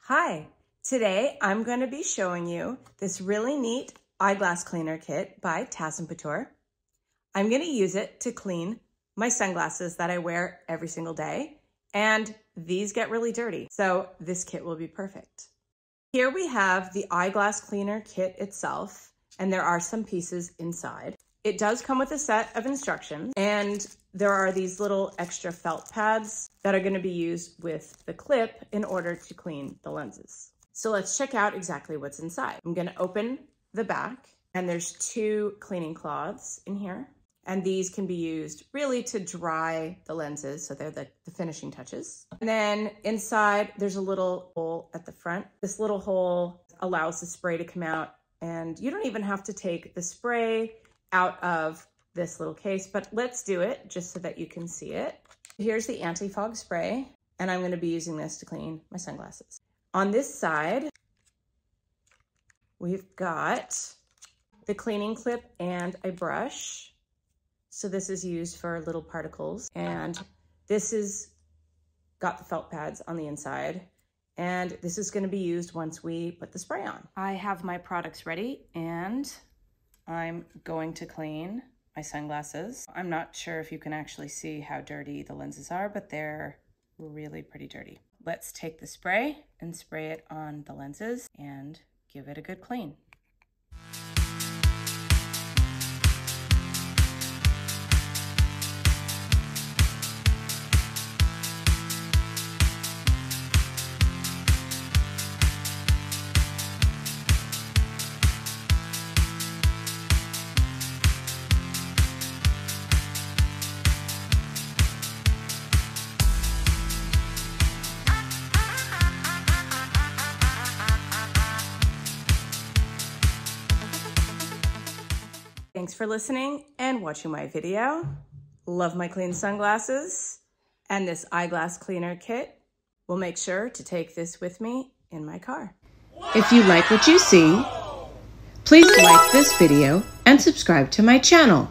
Hi, today I'm going to be showing you this really neat eyeglass cleaner kit by Tassmpitor. I'm going to use it to clean my sunglasses that I wear every single day, and these get really dirty, so this kit will be perfect. Here we have the eyeglass cleaner kit itself, and there are some pieces inside. It does come with a set of instructions, and there are these little extra felt pads that are going to be used with the clip in order to clean the lenses. So let's check out exactly what's inside. I'm going to open the back, and there's 2 cleaning cloths in here, and these can be used really to dry the lenses, so they're the finishing touches. And then inside, there's a little hole at the front. This little hole allows the spray to come out, and you don't even have to take the spray out of this little case, but let's do it just so that you can see it. Here's the anti-fog spray, and I'm going to be using this to clean my sunglasses. On this side, we've got the cleaning clip and a brush. So this is used for little particles, and this is got the felt pads on the inside, and this is going to be used once we put the spray on. I have my products ready, and I'm going to clean my sunglasses. I'm not sure if you can actually see how dirty the lenses are, but they're really pretty dirty. Let's take the spray and spray it on the lenses and give it a good clean. Thanks for listening and watching my video. Love my clean sunglasses and this eyeglass cleaner kit. Will make sure to take this with me in my car. If you like what you see, please like this video and subscribe to my channel.